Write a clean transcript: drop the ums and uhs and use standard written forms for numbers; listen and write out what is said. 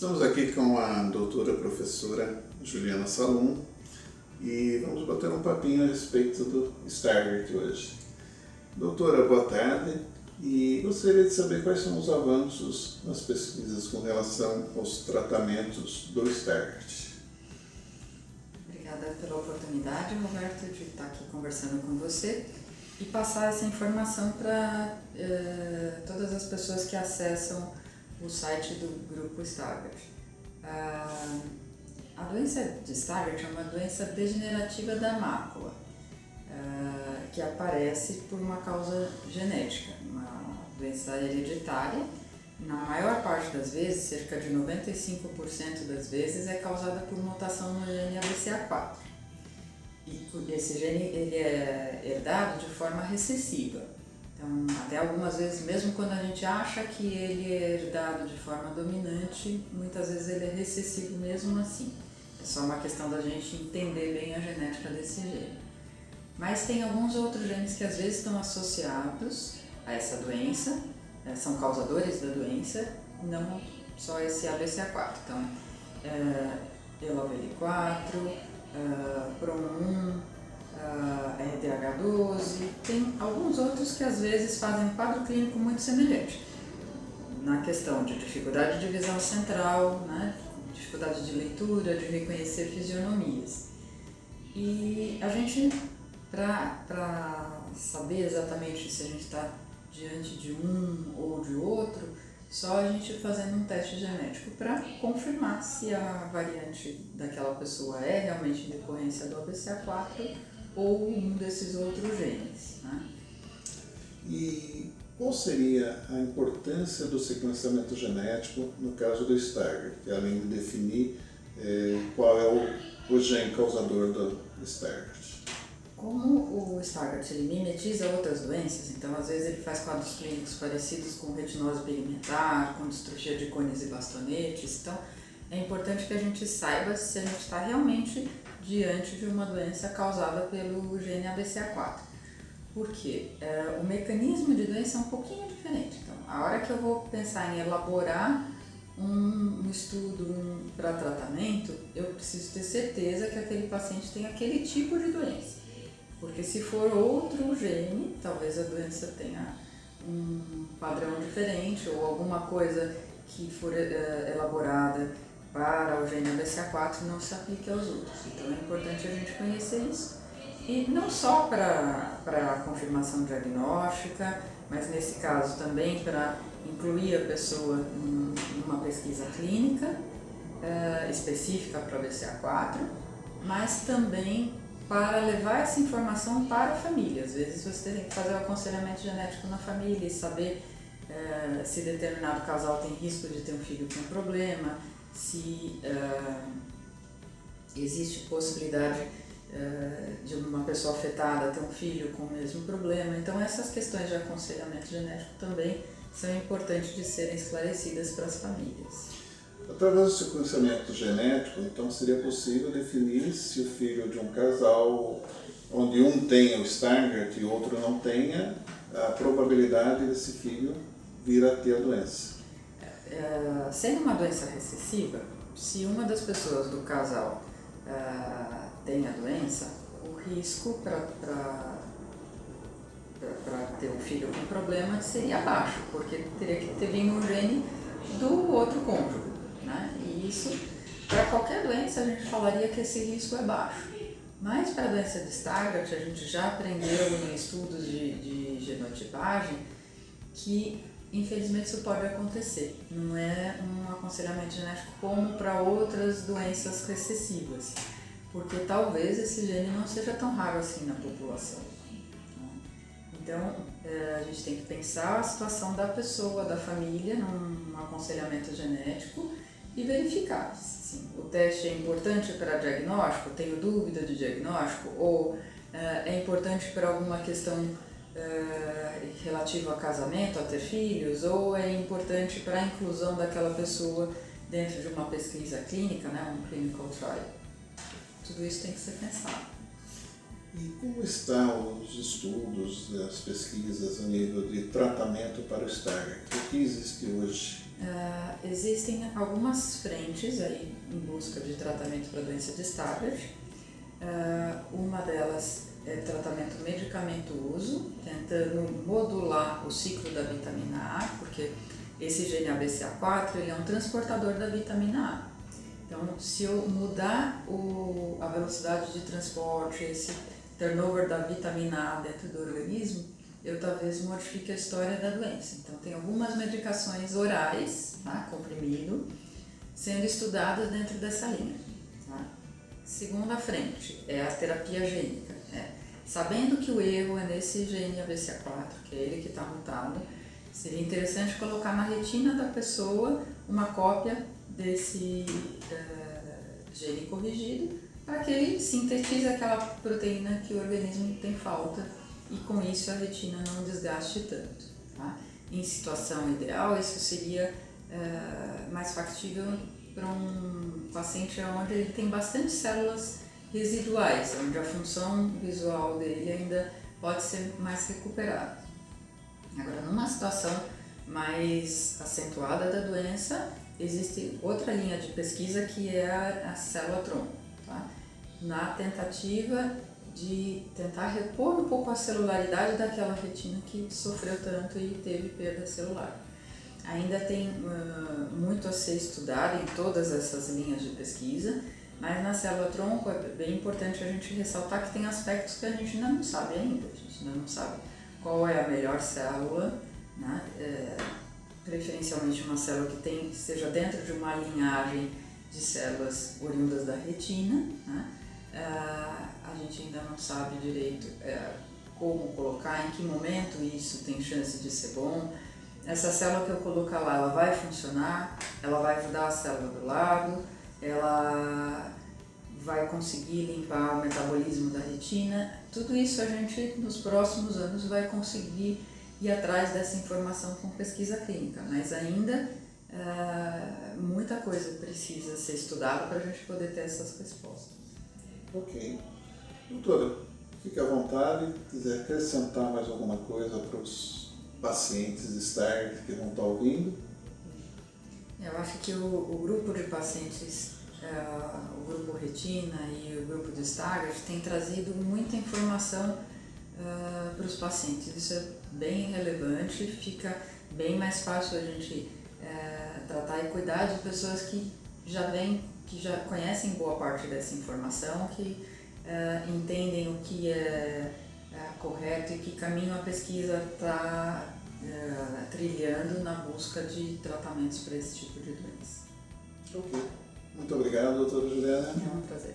Estamos aqui com a doutora professora Juliana Salum e vamos bater um papinho a respeito do Stargardt hoje. Doutora, boa tarde e gostaria de saber quais são os avanços nas pesquisas com relação aos tratamentos do Stargardt. Obrigada pela oportunidade, Roberto, de estar aqui conversando com você e passar essa informação para todas as pessoas que acessam o site do grupo Stargardt. A doença de Stargardt é uma doença degenerativa da mácula, que aparece por uma causa genética, uma doença hereditária. Na maior parte das vezes, cerca de 95% das vezes, é causada por mutação no gene ABCA4. E esse gene ele é herdado de forma recessiva. Então, até algumas vezes, mesmo quando a gente acha que ele é herdado de forma dominante, muitas vezes ele é recessivo mesmo assim. É só uma questão da gente entender bem a genética desse gene. Mas tem alguns outros genes que às vezes estão associados a essa doença, são causadores da doença, não só esse ABCA4. Então, LOVL4, PROM1, RDH12, tem alguns outros que às vezes fazem um quadro clínico muito semelhante, na questão de dificuldade de visão central, né, dificuldade de leitura, de reconhecer fisionomias. E a gente, para saber exatamente se a gente está diante de um ou de outro, só a gente fazendo um teste genético para confirmar se a variante daquela pessoa é realmente em decorrência do ABCA4 ou um desses outros genes, né? E qual seria a importância do sequenciamento genético no caso do Stargardt, além de definir qual é o gene causador do Stargardt? Como o Stargardt ele mimetiza outras doenças, então às vezes ele faz quadros clínicos parecidos com retinose pigmentar, com distrofia de cones e bastonetes, então é importante que a gente saiba se a gente está realmente diante de uma doença causada pelo gene ABCA4. Por quê? O mecanismo de doença é um pouquinho diferente. Então, a hora que eu vou pensar em elaborar um estudo para tratamento, eu preciso ter certeza que aquele paciente tem aquele tipo de doença. Porque se for outro gene, talvez a doença tenha um padrão diferente ou alguma coisa que for elaborada para o gene ABCA4 não se aplique aos outros. Então é importante a gente conhecer isso. E não só para confirmação diagnóstica, mas nesse caso também para incluir a pessoa em uma pesquisa clínica específica para o ABCA4, mas também para levar essa informação para a família. Às vezes você tem que fazer o aconselhamento genético na família e saber se determinado casal tem risco de ter um filho com problema, se existe possibilidade de uma pessoa afetada ter um filho com o mesmo problema. Então essas questões de aconselhamento genético também são importantes de serem esclarecidas para as famílias. Através do sequenciamento genético, então seria possível definir se o filho de um casal onde um tenha o Stargardt e o outro não tenha, a probabilidade desse filho vir a ter a doença. Sendo uma doença recessiva, se uma das pessoas do casal tem a doença, o risco para ter um filho com problema seria baixo, porque teria que ter vindo um gene do outro cônjuge, né? E isso, para qualquer doença, a gente falaria que esse risco é baixo. Mas para a doença de Stargardt, a gente já aprendeu em estudos de genotipagem que infelizmente isso pode acontecer. Não é um aconselhamento genético como para outras doenças recessivas, porque talvez esse gene não seja tão raro assim na população. Então, a gente tem que pensar a situação da pessoa, da família, num aconselhamento genético e verificar se o teste é importante para diagnóstico, tenho dúvida de diagnóstico, ou é importante para alguma questão relativa a casamento, a ter filhos, ou é importante para a inclusão daquela pessoa dentro de uma pesquisa clínica, né, um clinical trial. Tudo isso tem que ser pensado. E como estão os estudos, as pesquisas a nível de tratamento para o Stargardt? O que existe hoje? Existem algumas frentes aí em busca de tratamento para a doença de Stargardt. Uma delas é tratamento medicamentoso, tentando modular o ciclo da vitamina A, porque esse gene ABCA4 ele é um transportador da vitamina A. Então, se eu mudar a velocidade de transporte, esse turnover da vitamina A dentro do organismo, eu talvez modifique a história da doença. Então, tem algumas medicações orais, tá, comprimido, sendo estudadas dentro dessa linha. Tá? Segunda frente é a terapia gênica. Sabendo que o erro é nesse gene ABCA4, que é ele que está mutado, seria interessante colocar na retina da pessoa uma cópia desse gene corrigido para que ele sintetize aquela proteína que o organismo tem falta e com isso a retina não desgaste tanto. Tá? Em situação ideal, isso seria mais factível para um paciente onde ele tem bastante células residuais, onde a função visual dele ainda pode ser mais recuperada. Agora, numa situação mais acentuada da doença, existe outra linha de pesquisa que é a célula-tronco, tá? Na tentativa de tentar repor um pouco a celularidade daquela retina que sofreu tanto e teve perda celular. Ainda tem muito a ser estudado em todas essas linhas de pesquisa, mas na célula-tronco é bem importante a gente ressaltar que tem aspectos que a gente ainda não sabe ainda. A gente ainda não sabe qual é a melhor célula, né? Preferencialmente uma célula que esteja dentro de uma linhagem de células oriundas da retina. Né? A gente ainda não sabe direito como colocar, em que momento isso tem chance de ser bom. Essa célula que eu colocar lá, ela vai funcionar, ela vai ajudar a célula do lado, ela vai conseguir limpar o metabolismo da retina. Tudo isso a gente, nos próximos anos, vai conseguir ir atrás dessa informação com pesquisa clínica, mas ainda muita coisa precisa ser estudada para a gente poder ter essas respostas. Ok. Doutora, fique à vontade, se quiser acrescentar mais alguma coisa para os pacientes de Stargardt que vão estar ouvindo. Eu acho que o grupo de pacientes, o grupo retina e o grupo de Stargardt tem trazido muita informação para os pacientes. Isso é bem relevante, fica bem mais fácil a gente tratar e cuidar de pessoas que já conhecem boa parte dessa informação, que entendem o que é correto e que caminho a pesquisa está trilhando na busca de tratamentos para esse tipo de doença. Ok. Muito obrigado, doutora Juliana. É um prazer.